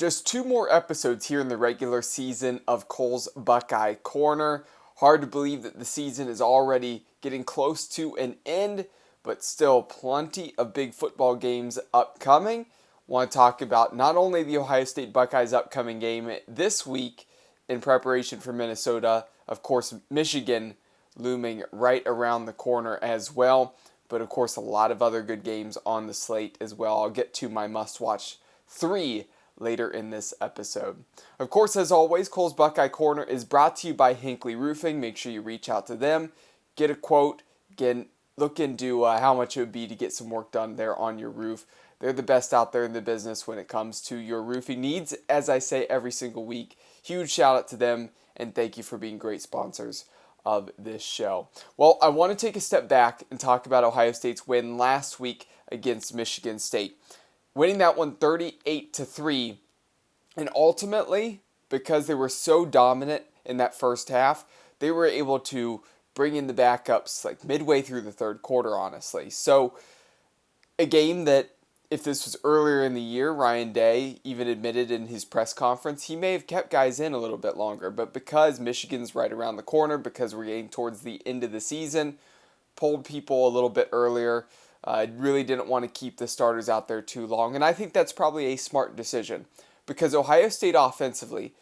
Just two more episodes here in the regular season of Cole's Buckeye Corner. Hard to believe that the season is already getting close to an end, but still plenty of big football games upcoming. Want to talk about not only the Ohio State Buckeyes upcoming game this week in preparation for Minnesota, of course Michigan looming right around the corner as well, but of course a lot of other good games on the slate as well. I'll get to my must-watch 3 later in this episode. Of course, as always, Cole's Buckeye Corner is brought to you by Hinckley Roofing. Make sure you reach out to them, get a quote, look into how much it would be to get some work done there on your roof. They're the best out there in the business when it comes to your roofing needs, as I say every single week. Huge shout out to them, and thank you for being great sponsors of this show. Well, I want to take a step back and talk about Ohio State's win last week against Michigan State. Winning that one 38-3, and ultimately, because they were so dominant in that first half, they were able to bring in the backups like midway through the third quarter, honestly. So, a game that, if this was earlier in the year, Ryan Day even admitted in his press conference, he may have kept guys in a little bit longer, but because Michigan's right around the corner, because we're getting towards the end of the season, pulled people a little bit earlier. Really didn't want to keep the starters out there too long. And I think that's probably a smart decision because Ohio State offensively,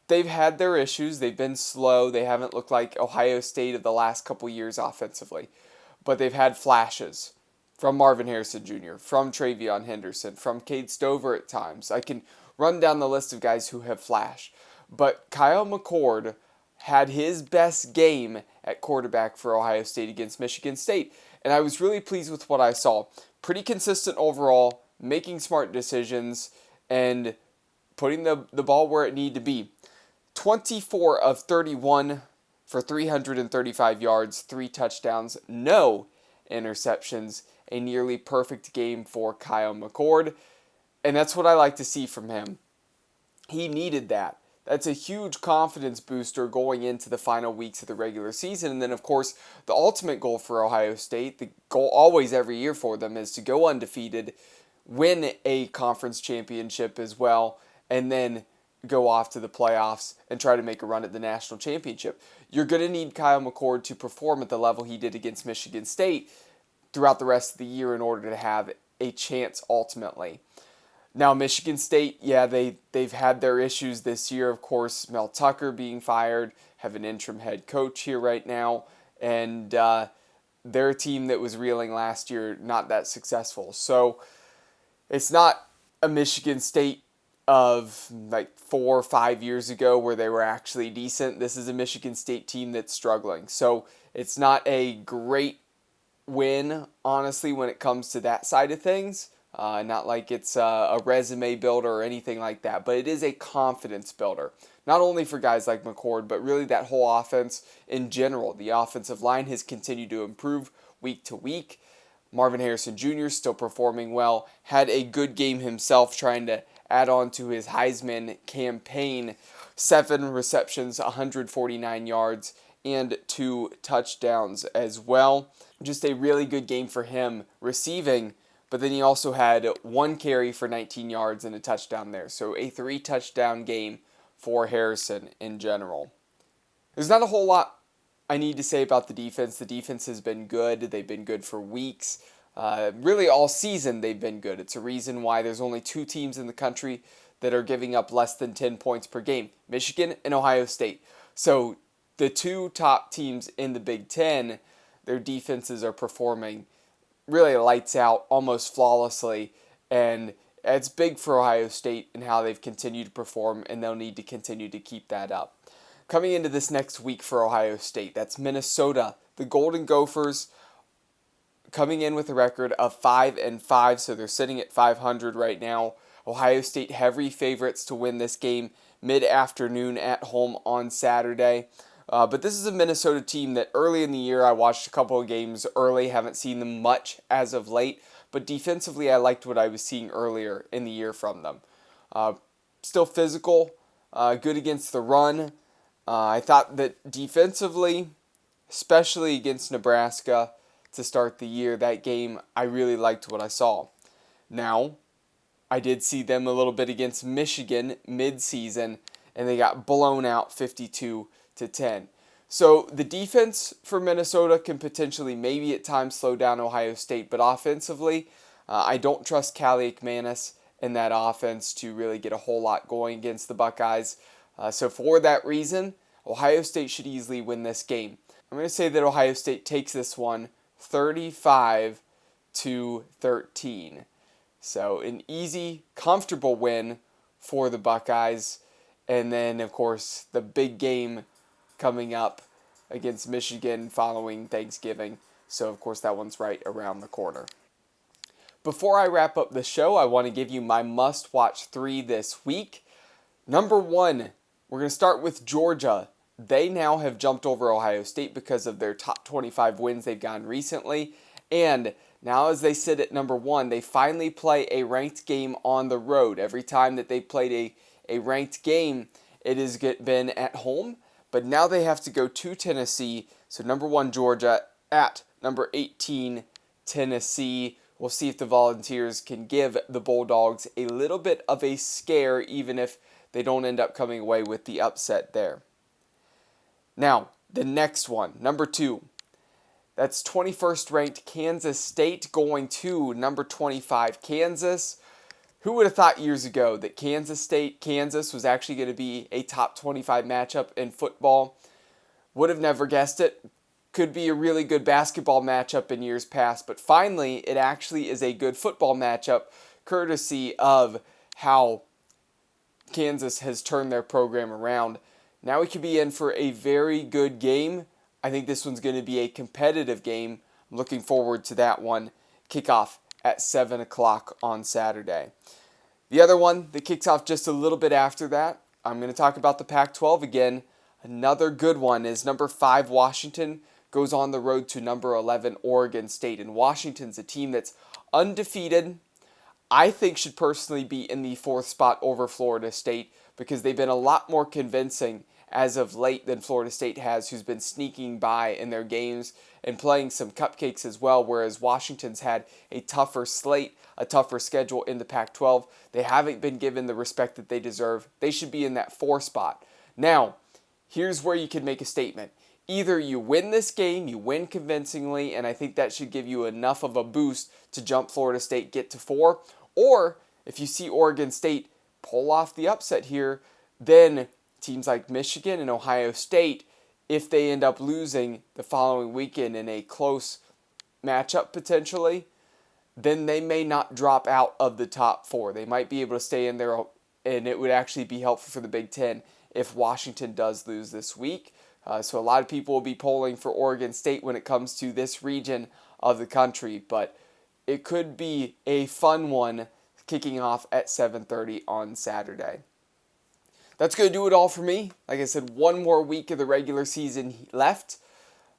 they've had their issues. They've been slow. They haven't looked like Ohio State of the last couple years offensively. But they've had flashes from Marvin Harrison Jr., from Travion Henderson, from Cade Stover at times. I can run down the list of guys who have flashed. But Kyle McCord had his best game at quarterback for Ohio State against Michigan State. And I was really pleased with what I saw. Pretty consistent overall, making smart decisions, and putting the ball where it needed to be. 24 of 31 for 335 yards, 3 touchdowns, no interceptions. A nearly perfect game for Kyle McCord. And that's what I like to see from him. He needed that. That's a huge confidence booster going into the final weeks of the regular season. And then, of course, the ultimate goal for Ohio State, the goal always every year for them, is to go undefeated, win a conference championship as well, and then go off to the playoffs and try to make a run at the national championship. You're going to need Kyle McCord to perform at the level he did against Michigan State throughout the rest of the year in order to have a chance ultimately. Now, Michigan State, yeah, they've had their issues this year. Of course, Mel Tucker being fired, have an interim head coach here right now, and their team that was reeling last year, not that successful. So it's not a Michigan State of like 4 or 5 years ago where they were actually decent. This is a Michigan State team that's struggling. So it's not a great win, honestly, when it comes to that side of things. Not like it's a resume builder or anything like that, but it is a confidence builder. Not only for guys like McCord, but really that whole offense in general. The offensive line has continued to improve week to week. Marvin Harrison Jr. still performing well. Had a good game himself, trying to add on to his Heisman campaign. 7 receptions, 149 yards, and 2 touchdowns as well. Just a really good game for him receiving. But then he also had 1 carry for 19 yards and a touchdown there. So a 3-touchdown game for Harrison in general. There's not a whole lot I need to say about the defense. The defense has been good. They've been good for weeks. Really all season they've been good. It's a reason why there's only 2 teams in the country that are giving up less than 10 points per game. Michigan and Ohio State. So the 2 top teams in the Big Ten, their defenses are performing really lights out, almost flawlessly, and it's big for Ohio State and how they've continued to perform, and they'll need to continue to keep that up. Coming into this next week for Ohio State, that's Minnesota. The Golden Gophers coming in with a record of 5-5, so they're sitting at 500 right now. Ohio State heavy favorites to win this game mid-afternoon at home on Saturday. But this is a Minnesota team that early in the year I watched a couple of games early, haven't seen them much as of late, but defensively I liked what I was seeing earlier in the year from them. Still physical, good against the run. I thought that defensively, especially against Nebraska to start the year, that game I really liked what I saw. Now, I did see them a little bit against Michigan mid-season, and they got blown out 52-10. So the defense for Minnesota can potentially maybe at times slow down Ohio State, but offensively, I don't trust Callie McManus in that offense to really get a whole lot going against the Buckeyes. So for that reason, Ohio State should easily win this game. I'm going to say that Ohio State takes this one 35-13. So an easy, comfortable win for the Buckeyes. And then, of course, the big game coming up against Michigan following Thanksgiving. So, of course, that one's right around the corner. Before I wrap up the show, I want to give you my must-watch 3 this week. Number 1, we're going to start with Georgia. They now have jumped over Ohio State because of their top 25 wins they've gotten recently. And now as they sit at number 1, they finally play a ranked game on the road. Every time that they've played a ranked game, it has been at home. But now they have to go to Tennessee. So number 1, Georgia at number 18, Tennessee. We'll see if the Volunteers can give the Bulldogs a little bit of a scare, even if they don't end up coming away with the upset there. Now, the next one, number 2. That's 21st ranked Kansas State going to number 25 Kansas. Who would have thought years ago that Kansas State, Kansas was actually going to be a top 25 matchup in football? Would have never guessed it. Could be a really good basketball matchup in years past, but finally it actually is a good football matchup courtesy of how Kansas has turned their program around. Now we could be in for a very good game. I think this one's going to be a competitive game. I'm looking forward to that one. Kickoff at 7 o'clock on Saturday. The other one that kicks off just a little bit after that, I'm going to talk about the Pac-12 again. Another good one is number 5 Washington goes on the road to number 11 Oregon State. And Washington's a team that's undefeated. I think should personally be in the 4th spot over Florida State because they've been a lot more convincing as of late than Florida State has, who's been sneaking by in their games and playing some cupcakes as well, whereas Washington's had a tougher slate, a tougher schedule in the Pac-12. They haven't been given the respect that they deserve. They should be in that 4 spot. Now, here's where you can make a statement. Either you win this game, you win convincingly, and I think that should give you enough of a boost to jump Florida State, get to 4, or if you see Oregon State pull off the upset here, then teams like Michigan and Ohio State, if they end up losing the following weekend in a close matchup potentially, then they may not drop out of the top 4. They might be able to stay in there, and it would actually be helpful for the Big Ten if Washington does lose this week. So a lot of people will be polling for Oregon State when it comes to this region of the country, but it could be a fun one kicking off at 7:30 on Saturday. That's going to do it all for me. Like I said, one more week of the regular season left.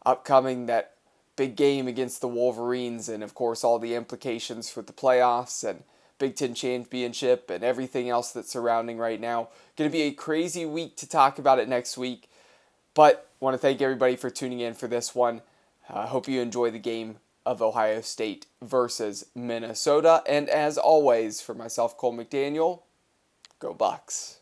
Upcoming that big game against the Wolverines and, of course, all the implications for the playoffs and Big Ten Championship and everything else that's surrounding right now. Going to be a crazy week to talk about it next week. But I want to thank everybody for tuning in for this one. I hope you enjoy the game of Ohio State versus Minnesota. And as always, for myself, Cole McDaniel, go Bucks.